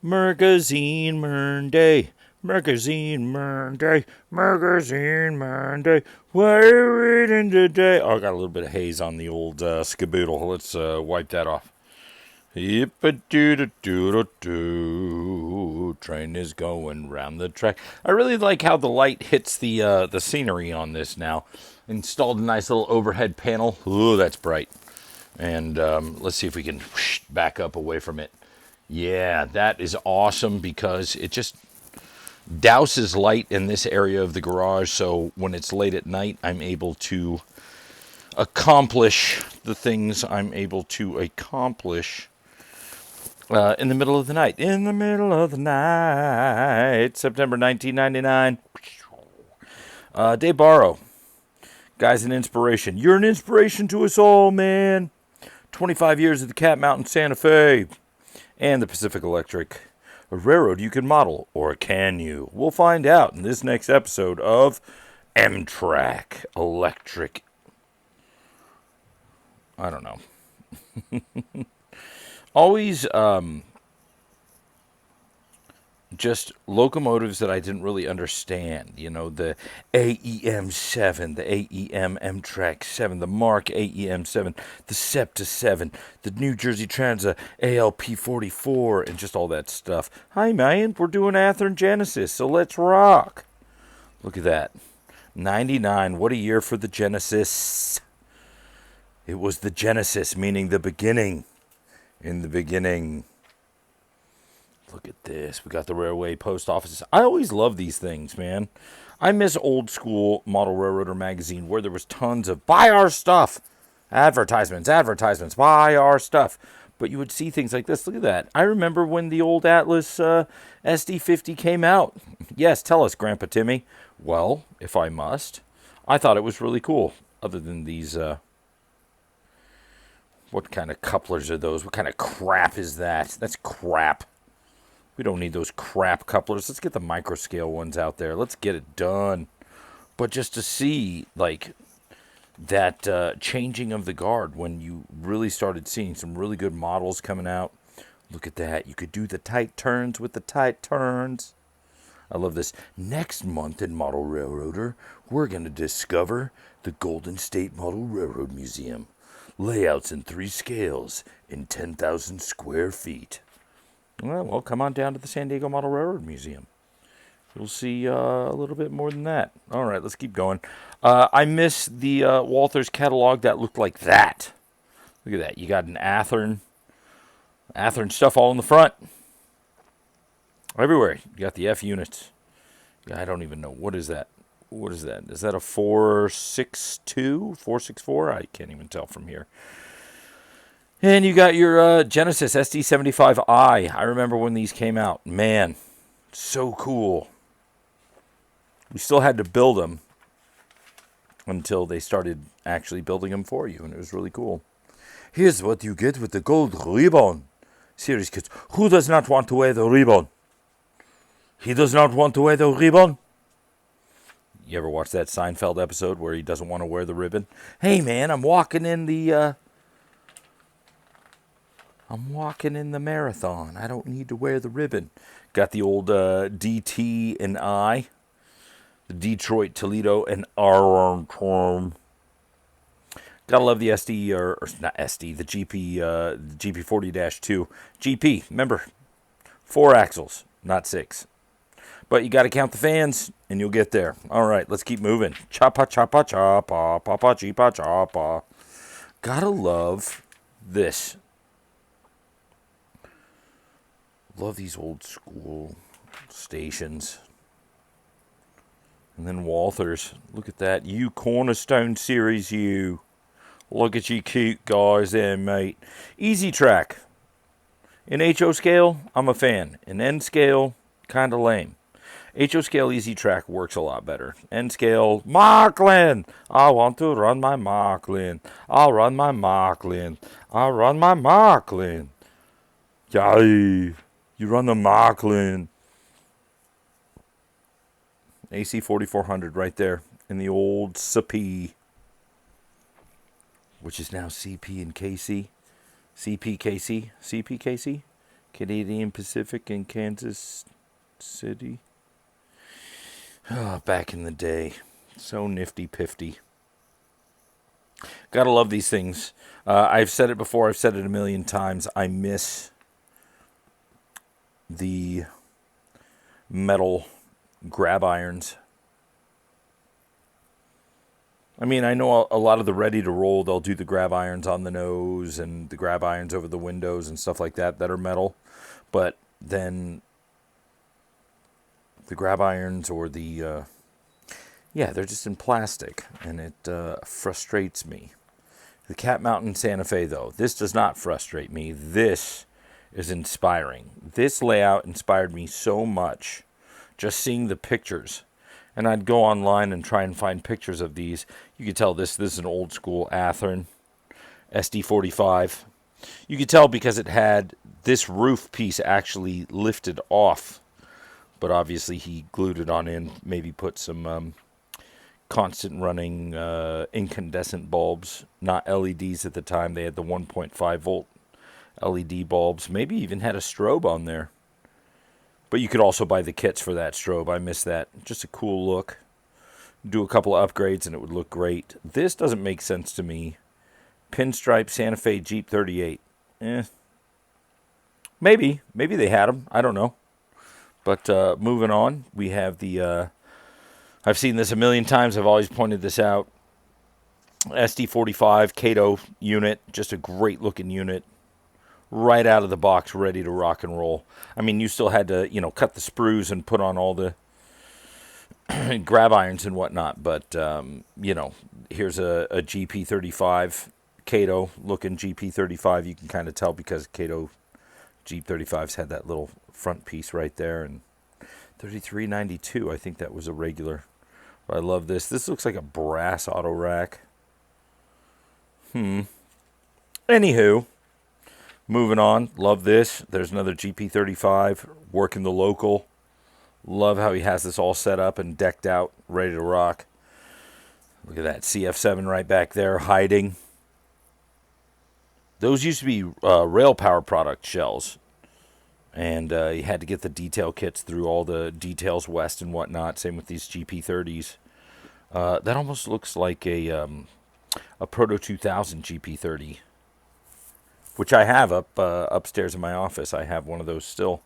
Magazine Monday. Magazine Monday. Magazine Monday. What are we reading today? Oh, I got a little bit of haze on the old skaboodle. Let's wipe that off. Yip-a-doo-doo-doo-doo. Train is going round the track. I really like how the light hits the scenery on this now. Installed a nice little overhead panel. Ooh, that's bright. And let's see if we can back up away from it. Yeah, that is awesome because it just douses light in this area of the garage. So when it's late at night, I'm able to accomplish the things I'm able to accomplish in the middle of the night. In the middle of the night, September 1999. Dave Barrow. Guy's an inspiration. You're an inspiration to us all, man. 25 years at the Cat Mountain Santa Fe and the Pacific Electric. A railroad you can model, or can you? We'll find out in this next episode of Amtrak Electric. I don't know. Always just locomotives that I didn't really understand. You know, the AEM 7, the AEM Amtrak 7, the Mark AEM 7, the SEPTA 7, the New Jersey Transit ALP 44, and just all that stuff. Hi, man, we're doing Athearn Genesis, so let's rock. Look at that. 99, what a year for the Genesis. It was the Genesis, meaning the beginning. In the beginning. Look at this. We got the railway post offices. I always love these things, man. I miss old school Model Railroader magazine where there was tons of buy our stuff. Advertisements, buy our stuff. But you would see things like this. Look at that. I remember when the old Atlas SD50 came out. Yes, tell us, Grandpa Timmy. Well, if I must, I thought it was really cool. Other than these, what kind of couplers are those? What kind of crap is that? That's crap. We don't need those crap couplers. Let's get the micro scale ones out there. Let's get it done. But just to see, like, that changing of the guard when you really started seeing some really good models coming out. Look at that. You could do the tight turns with the tight turns. I love this. Next month in Model Railroader, we're going to discover the Golden State Model Railroad Museum. Layouts in 3 scales in 10,000 square feet. Well, come on down to the San Diego Model Railroad Museum. You'll see a little bit more than that. All right, let's keep going. I miss the Walthers catalog that looked like that. Look at that. You got an Athearn stuff all in the front. Everywhere. You got the F units. Yeah, I don't even know. What is that? What is that? Is that a 462? 464? I can't even tell from here. And you got your Genesis SD75i. I remember when these came out. Man, so cool. We still had to build them until they started actually building them for you, and it was really cool. Here's what you get with the gold ribbon. Serious kids, who does not want to wear the ribbon? He does not want to wear the ribbon? You ever watch that Seinfeld episode where he doesn't want to wear the ribbon? Hey, man, I'm walking in the marathon. I don't need to wear the ribbon. Got the old DT and I. The Detroit, Toledo, and Arlington. Gotta love the SD, or not SD, the GP40-2. GP, remember, 4 axles, not 6. But you gotta count the fans, and you'll get there. All right, let's keep moving. Choppa, choppa, choppa, papa, cheepa, choppa. Gotta love this. Love these old school stations. And then Walthers. Look at that. You Cornerstone Series, you. Look at you cute guys there, mate. Easy Track. In HO scale, I'm a fan. In N scale, kind of lame. HO scale Easy Track works a lot better. N scale, Marklin. I want to run my Marklin. I'll run my Marklin. I'll run my Marklin. Yay. You run the Marklin. AC 4400 right there in the old CP, which is now CP and KC. CPKC? CPKC? Canadian Pacific in Kansas City. Oh, back in the day. So nifty pifty. Gotta love these things. I've said it before, I've said it a million times. I miss the metal grab irons. I mean, I know a lot of the ready to roll, they'll do the grab irons on the nose and the grab irons over the windows and stuff like that are metal. But then the grab irons or the, they're just in plastic, and it frustrates me. The Cat Mountain Santa Fe, though, this does not frustrate me. This is inspiring. This layout inspired me so much, just seeing the pictures. And I'd go online and try and find pictures of these. You could tell this is an old school Athearn SD45. You could tell because it had this roof piece actually lifted off. But obviously he glued it on in, maybe put some constant running incandescent bulbs, not LEDs at the time. They had the 1.5 volt LED bulbs. Maybe even had a strobe on there. But you could also buy the kits for that strobe. I miss that. Just a cool look. Do a couple of upgrades and it would look great. This doesn't make sense to me. Pinstripe Santa Fe Jeep 38. Maybe. Maybe they had them. I don't know. But moving on, we have the... I've seen this a million times. I've always pointed this out. SD45 Kato unit. Just a great looking unit. Right out of the box, ready to rock and roll. I mean, you still had to, cut the sprues and put on all the grab irons and whatnot. But, here's a GP35, Kato looking GP35. You can kind of tell because Kato Jeep 35s had that little front piece right there. And 3392, I think that was a regular. But I love this. This looks like a brass auto rack. Anywho. Moving on, love this. There's another GP35, working the local. Love how he has this all set up and decked out, ready to rock. Look at that CF7 right back there, hiding. Those used to be rail power product shells. And you had to get the detail kits through all the Details West and whatnot. Same with these GP30s. That almost looks like a Proto 2000 GP30. Which I have upstairs in my office. I have one of those still.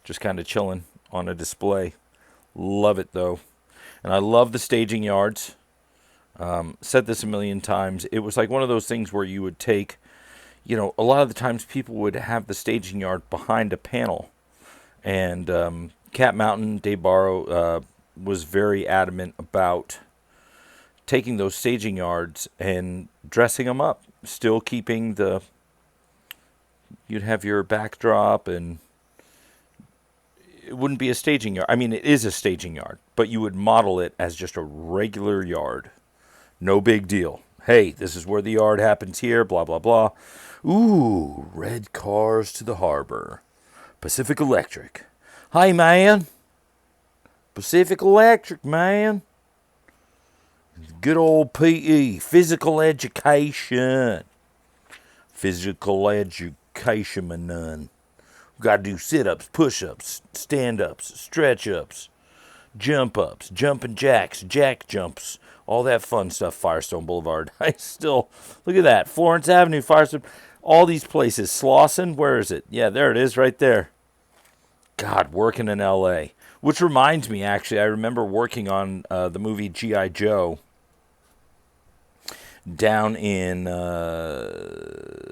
Just kind of chilling on a display. Love it, though. And I love the staging yards. Said this a million times. It was like one of those things where you would take... a lot of the times people would have the staging yard behind a panel. And Cat Mountain, Dave Barrow, was very adamant about taking those staging yards and dressing them up. Still keeping the... You'd have your backdrop, and it wouldn't be a staging yard. I mean, it is a staging yard, but you would model it as just a regular yard. No big deal. Hey, this is where the yard happens here, blah, blah, blah. Ooh, red cars to the harbor. Pacific Electric. Hey, man. Pacific Electric, man. Good old PE, physical education. Physical education, man. We got to do sit-ups, push-ups, stand-ups, stretch-ups, jump-ups, jumping jacks, jack jumps, all that fun stuff, Firestone Boulevard. I still, look at that, Florence Avenue, Firestone, all these places. Slauson, where is it? Yeah, there it is right there. God, working in L.A. Which reminds me, actually, I remember working on the movie G.I. Joe down in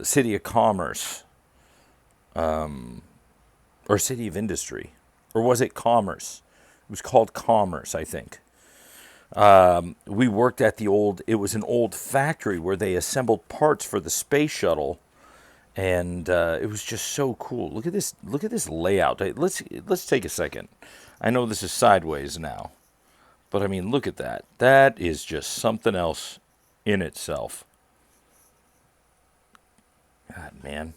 City of Commerce, or City of Industry, or was it Commerce? It was called Commerce, I think. We worked at it was an old factory where they assembled parts for the space shuttle, and it was just so cool. Look at this layout. Let's take a second. I know this is sideways now, but I mean, look at that. That is just something else in itself. God, man.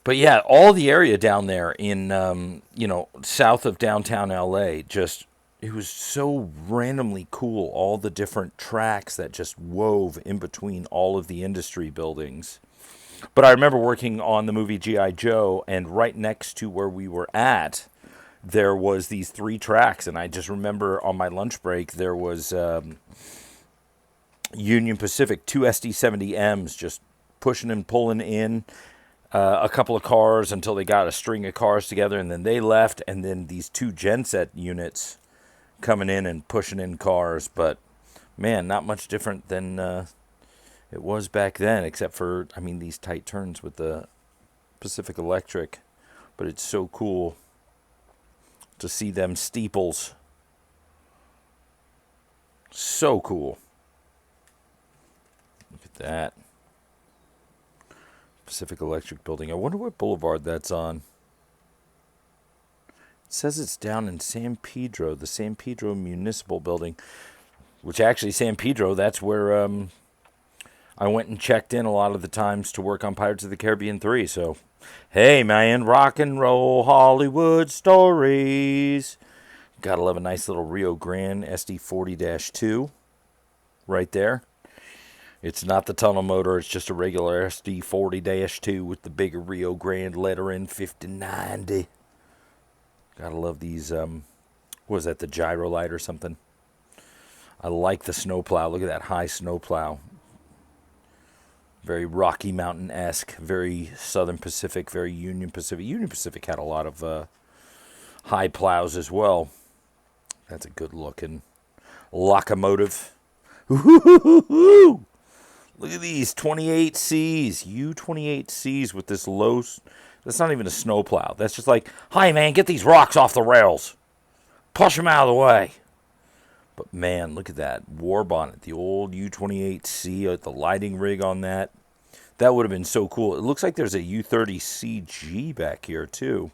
But yeah, all the area down there in, south of downtown LA, it was so randomly cool. All the different tracks that just wove in between all of the industry buildings. But I remember working on the movie G.I. Joe, and right next to where we were at, there was these 3 tracks, and I just remember on my lunch break there was Union Pacific 2 SD70Ms just pushing and pulling in a couple of cars until they got a string of cars together, and then they left, and then these 2 genset units coming in and pushing in cars. But man, not much different than it was back then, except for, I mean, these tight turns with the Pacific Electric. But it's so cool to see them steeples. So cool. Look at that. Pacific Electric building. I wonder what boulevard that's on. It says it's down in San Pedro, the San Pedro Municipal Building, which actually, San Pedro, that's where I went and checked in a lot of the times to work on Pirates of the Caribbean 3. So, hey, man, rock and roll Hollywood stories. Gotta love a nice little Rio Grande SD40-2 right there. It's not the tunnel motor, it's just a regular SD40-2 with the bigger Rio Grande lettering, 5090. Gotta love these, what was that, the gyro light or something? I like the snowplow. Look at that high snowplow. Very Rocky Mountain-esque, very Southern Pacific, very Union Pacific. Union Pacific had a lot of high plows as well. That's a good-looking locomotive. Ooh, look at these 28Cs, U28Cs with this low. That's not even a snowplow. That's just like, hi, man, get these rocks off the rails. Push them out of the way. But, man, look at that. War bonnet, the old U28C, the lighting rig on that. That would have been so cool. It looks like there's a U30CG back here, too.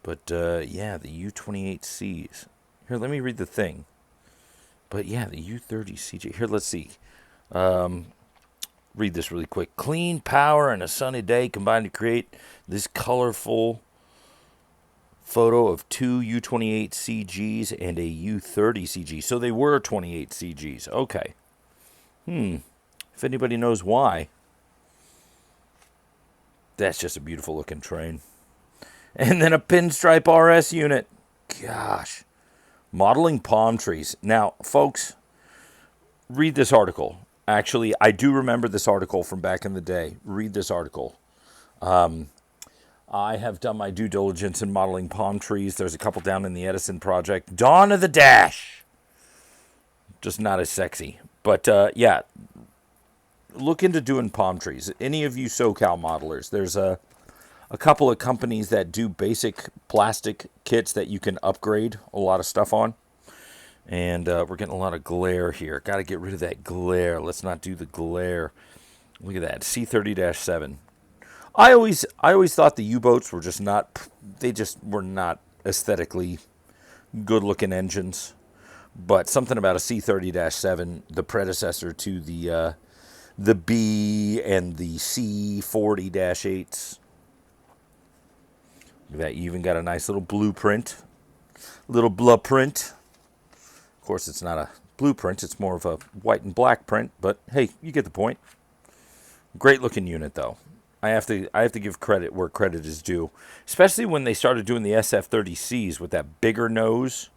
But, yeah, the U28Cs. Here, let me read the thing. But, yeah, the U30CG. Here, let's see. Read this really quick. Clean power and a sunny day combined to create this colorful photo of 2 U28CGs and a U30CG. So they were 28CGs. Okay. If anybody knows why. That's just a beautiful looking train. And then a pinstripe RS unit. Gosh. Modeling palm trees. Now, folks, read this article. Actually, I do remember this article from back in the day. Read this article. I have done my due diligence in modeling palm trees. There's a couple down in the Edison project. Dawn of the Dash. Just not as sexy. But, yeah, look into doing palm trees. Any of you SoCal modelers, there's a couple of companies that do basic plastic kits that you can upgrade a lot of stuff on. And we're getting a lot of glare here. Got to get rid of that glare. Let's not do the glare. Look at that, C30-7. I always thought the U-boats were just not, they just were not aesthetically good-looking engines. But something about a C30-7, the predecessor to the B and the C40-8s. Look at that, you even got a nice little blueprint. Little blueprint. Of course, it's not a blueprint. It's more of a white and black print. But, hey, you get the point. Great-looking unit, though. I have to give credit where credit is due. Especially when they started doing the SF30Cs with that bigger nose.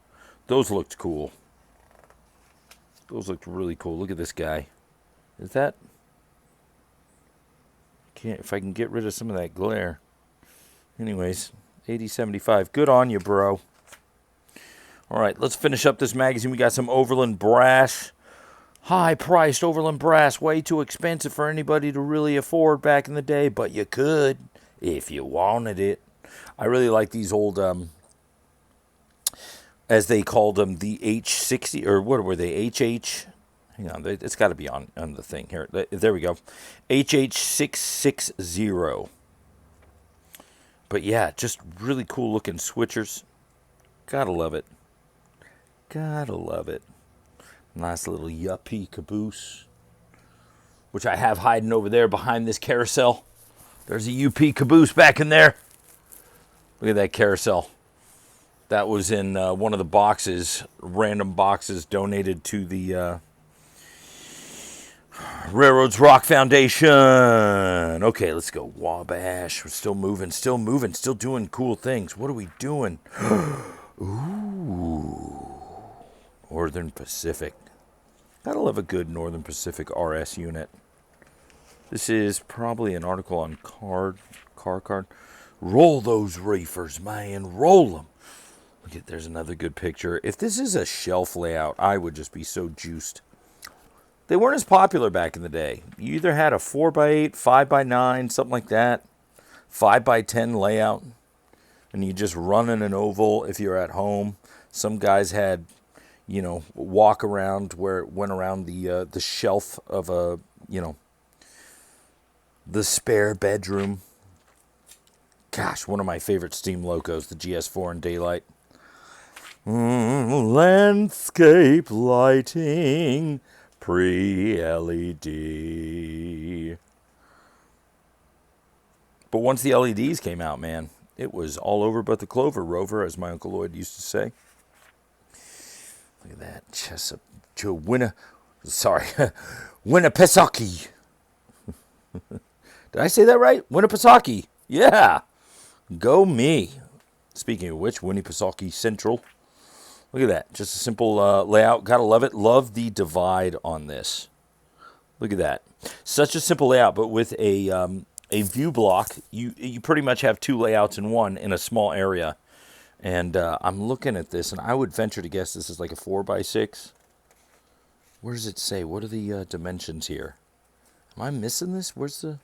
Those looked cool. Those looked really cool. Look at this guy. Is that... Can't, if I can get rid of some of that glare. Anyways, 8075. Good on you, bro. All right, let's finish up this magazine. We got some Overland brass. High-priced Overland brass. Way too expensive for anybody to really afford back in the day. But you could if you wanted it. I really like these old, as they called them, the H60. Or what were they? HH. Hang on. It's got to be on the thing here. There we go. HH660. But yeah, just really cool looking switchers. Gotta love it. Gotta love it. Nice little yuppie caboose. Which I have hiding over there behind this carousel. There's a UP caboose back in there. Look at that carousel. That was in one of the boxes, random boxes donated to the Railroads Rock Foundation. Okay, let's go. Wabash. We're still moving, still doing cool things. What are we doing? Ooh. Northern Pacific. Gotta love a good Northern Pacific RS unit. This is probably an article on car card. Roll those reefers, man. Roll them. Look at, there's another good picture. If this is a shelf layout, I would just be so juiced. They weren't as popular back in the day. You either had a 4x8, 5x9, something like that, 5x10 layout, and you just run in an oval if you're at home. Some guys had, walk around where it went around the shelf of a, the spare bedroom. Gosh, one of my favorite steam locos, the GS4 in daylight. Landscape lighting, pre-LED. But once the LEDs came out, man, it was all over but the clover, Rover, as my Uncle Lloyd used to say. Look at that. Winnipesaukee. Did I say that right? Winnipesaukee. Yeah. Go me. Speaking of which, Winnipesaukee Central. Look at that. Just a simple layout. Gotta love it. Love the divide on this. Look at that. Such a simple layout, but with a view block, you pretty much have two layouts in one in a small area. And I'm looking at this, and I would venture to guess this is like a 4x6. Where does it say? What are the dimensions here? Am I missing this? Where's the...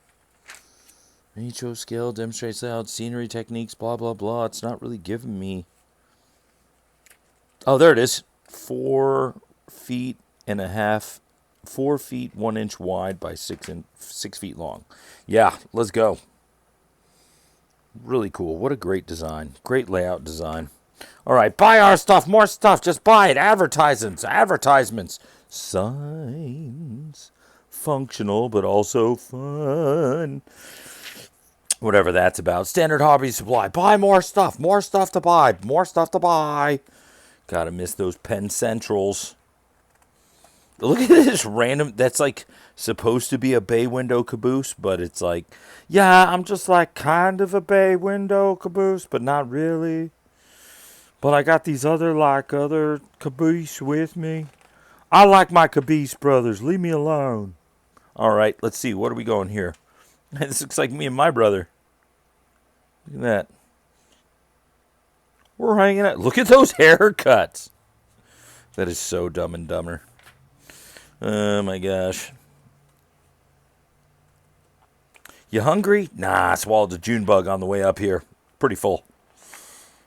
HO scale, demonstrates layout, scenery techniques, blah, blah, blah. It's not really giving me... Oh, there it is. 4 feet and a half. 4 feet, 1 inch wide by 6 feet long. Yeah, let's go. Really cool. What a great design. Great layout design. All right, buy our stuff. More stuff. Just buy it. Advertisements. Signs. Functional, but also fun. Whatever that's about. Standard Hobby Supply. Buy more stuff. More stuff to buy. More stuff to buy. Gotta miss those Penn Centrals. Look at this random... That's like supposed to be a bay window caboose, but it's like... Yeah, I'm just like kind of a bay window caboose, but not really. But I got these other caboose with me. I like my caboose brothers. Leave me alone. All right, let's see. What are we going here? This looks like me and my brother. Look at that. We're hanging out. Look at those haircuts. That is so Dumb and Dumber. Oh, my gosh. You hungry? Nah, I swallowed a June bug on the way up here. Pretty full.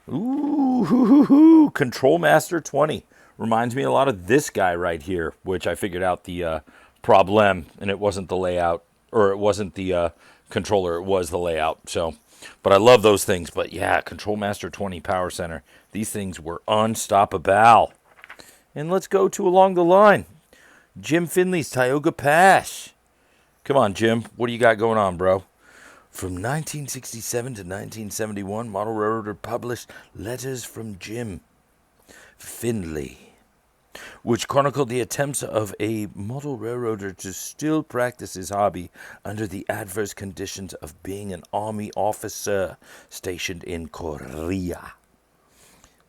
Ooh, Control Master 20. Reminds me a lot of this guy right here, which I figured out the problem, and it wasn't the layout, or it wasn't the controller, it was the layout. So, but I love those things. But yeah, Control Master 20 Power Center. These things were unstoppable. And let's go to along the line. Jim Finley's Tioga Pass. Come on, Jim. What do you got going on, bro? From 1967 to 1971, Model Railroader published Letters from Jim Finley, which chronicled the attempts of a model railroader to still practice his hobby under the adverse conditions of being an army officer stationed in Korea.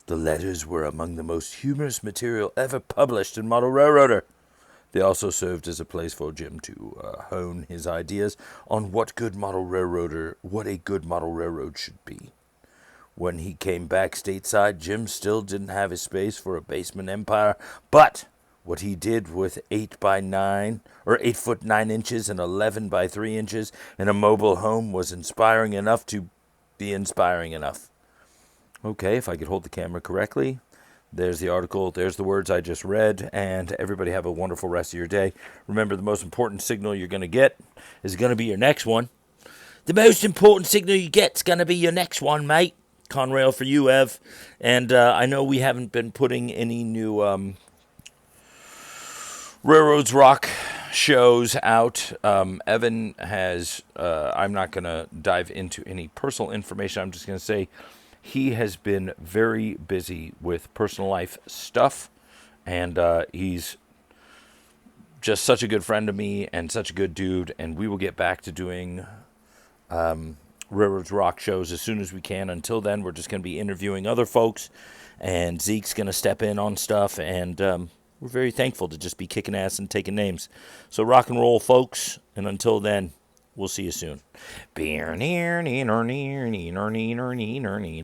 The letters were among the most humorous material ever published in Model Railroader. They also served as a place for Jim to hone his ideas on what a good model railroad should be. When he came back stateside, Jim still didn't have a space for a basement empire, but what he did with 8 foot 9 inches and 11 by 3 inches in a mobile home was inspiring enough to be inspiring enough. Okay, if I could hold the camera correctly. There's the article, there's the words I just read, and everybody have a wonderful rest of your day. Remember, the most important signal you're going to get is going to be your next one. The most important signal you get is going to be your next one, mate. Conrail for you, Ev. And I know we haven't been putting any new Railroads Rock shows out. Evan has, I'm not going to dive into any personal information. I'm just going to say, he has been very busy with personal life stuff, and he's just such a good friend to me and such a good dude. And we will get back to doing Railroads Rock shows as soon as we can. Until then, we're just going to be interviewing other folks, and Zeke's going to step in on stuff, and we're very thankful to just be kicking ass and taking names. So rock and roll, folks, and until then, we'll see you soon.